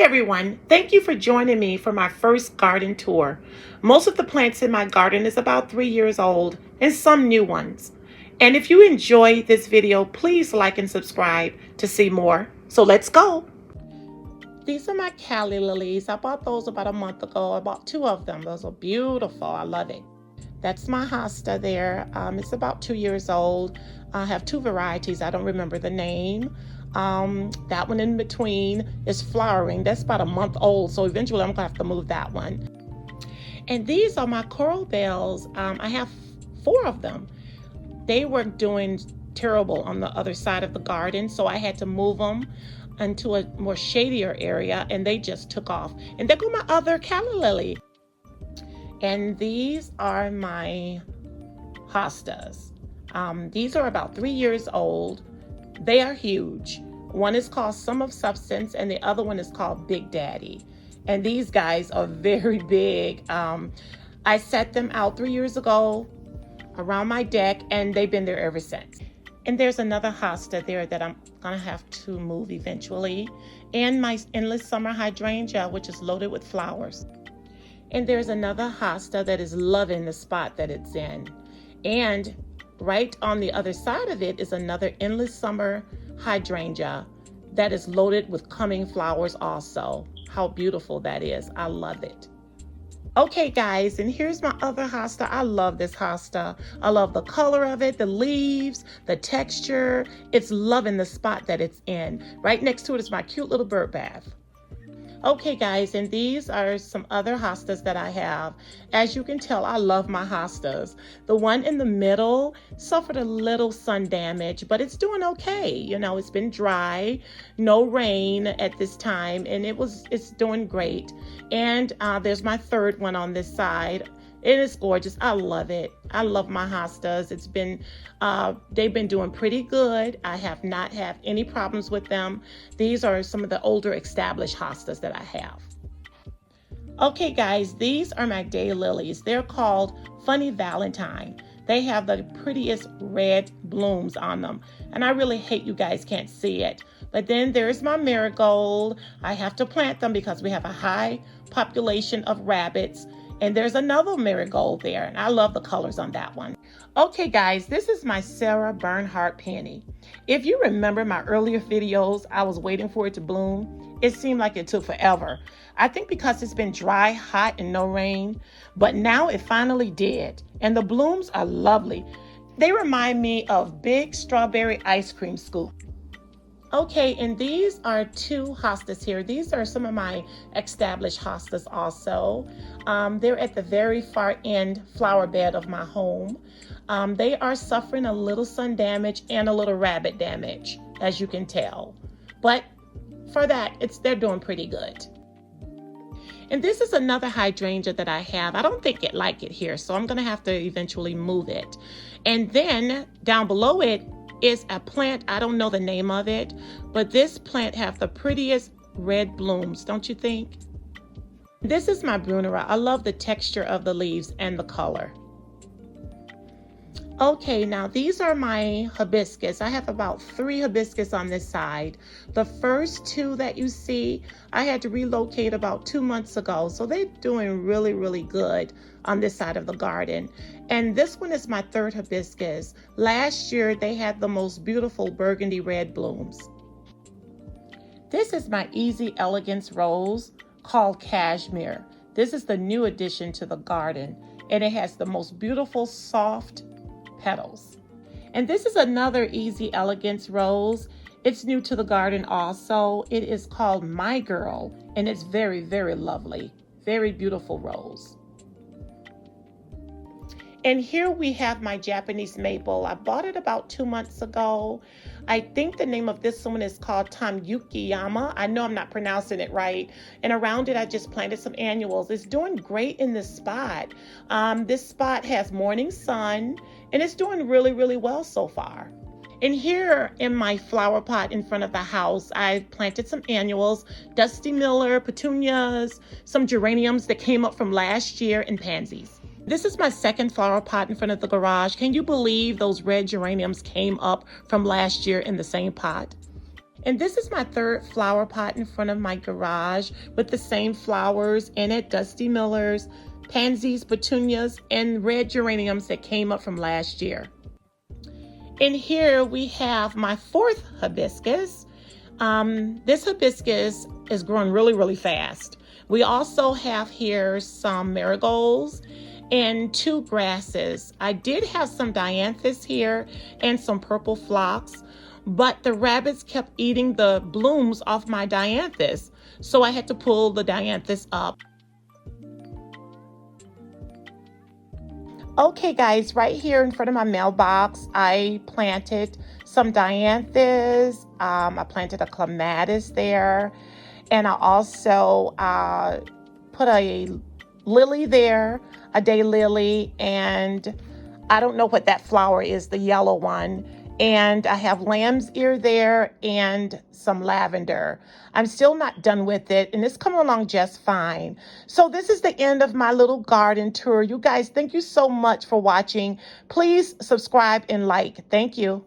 everyone, thank you for joining me for my first garden tour. Most of the plants in my garden is about 3 years old and some new ones. And if you enjoy this video, please like and subscribe to see more. So let's go. These are my Cali lilies. I bought those about a month ago. I bought 2 of them. Those are beautiful. I love it. That's my hosta there. It's about 2 years old. I have 2 varieties. I don't remember the name. That one in between is flowering. That's about a month old, so eventually I'm gonna have to move that one. And these are my coral bells. I have 4 of them. They were doing terrible on the other side of the garden, so I had to move them into a more shadier area, and they just took off. And there go my other calla lily. And these are my hostas. These are about 3 years old. They are huge. One is called Sum of Substance and the other one is called Big Daddy. And these guys are very big. I set them out 3 years ago around my deck and they've been there ever since. And there's another hosta there that I'm gonna have to move eventually. And my endless summer hydrangea, which is loaded with flowers. And there's another hosta that is loving the spot that it's in. And right on the other side of it is another endless summer hydrangea that is loaded with coming flowers also. How beautiful that is. I love it. Okay guys, and here's my other hosta. I love this hosta. I love the color of it, the leaves, the texture. It's loving the spot that it's in. Right next to it is my cute little bird bath. Okay guys, and these are some other hostas that I have. As you can tell, I love my hostas. The one in the middle suffered a little sun damage, but it's doing okay. You know, it's been dry, no rain at this time, and it's doing great. And there's my third one on this side. It is gorgeous. I love it. I love my hostas. They've been doing pretty good. I have not had any problems with them. These are some of the older established hostas that I have. Okay guys, these are my daylilies. They're called Funny Valentine. They have the prettiest red blooms on them. And I really hate you guys can't see it. But then there's my marigold. I have to plant them because we have a high population of rabbits. And there's another marigold there, and I love the colors on that one. Okay guys, this is my Sarah Bernhardt penny. If you remember my earlier videos, I was waiting for it to bloom. It seemed like it took forever. I think because it's been dry, hot, and no rain, but now it finally did. And the blooms are lovely. They remind me of big strawberry ice cream scoop. Okay, and these are 2 hostas here. These are some of my established hostas also. They're at the very far end flower bed of my home. They are suffering a little sun damage and a little rabbit damage, as you can tell. But for that, they're doing pretty good. And this is another hydrangea that I have. I don't think it like it here, so I'm gonna have to eventually move it. And then down below it is a plant, I don't know the name of it, but this plant have the prettiest red blooms, don't you think? This is my Brunnera. I love the texture of the leaves and the color. Okay, now these are my hibiscus. I have about 3 hibiscus on this side. The first 2 that you see, I had to relocate about 2 months ago. So they're doing really, really good on this side of the garden. And this one is my 3rd hibiscus. Last year, they had the most beautiful burgundy red blooms. This is my Easy Elegance rose called Cashmere. This is the new addition to the garden. And it has the most beautiful, soft petals. And this is another Easy Elegance rose. It's new to the garden also. It is called My Girl, and it's very, very lovely. Very beautiful rose. And here we have my Japanese maple. I bought it about 2 months ago. I think the name of this one is called Tamyukiyama. I know I'm not pronouncing it right. And around it, I just planted some annuals. It's doing great in this spot. This spot has morning sun, and it's doing really, really well so far. And here in my flower pot in front of the house, I planted some annuals, Dusty Miller, petunias, some geraniums that came up from last year, and pansies. This is my 2nd flower pot in front of the garage. Can you believe those red geraniums came up from last year in the same pot? And this is my third flower pot in front of my garage with the same flowers in it, Dusty Millers, pansies, petunias, and red geraniums that came up from last year. And here we have my fourth hibiscus. This hibiscus is growing really, really fast. We also have here some marigolds and 2 grasses. I did have some dianthus here and some purple phlox, but the rabbits kept eating the blooms off my dianthus, so I had to pull the dianthus up. Okay guys, right here in front of my mailbox, I planted some dianthus. I planted a clematis there, and I also put a lily there, a daylily, and I don't know what that flower is, the yellow one. And I have lamb's ear there and some lavender. I'm still not done with it, and it's coming along just fine. So this is the end of my little garden tour. You guys, thank you so much for watching. Please subscribe and like. Thank you.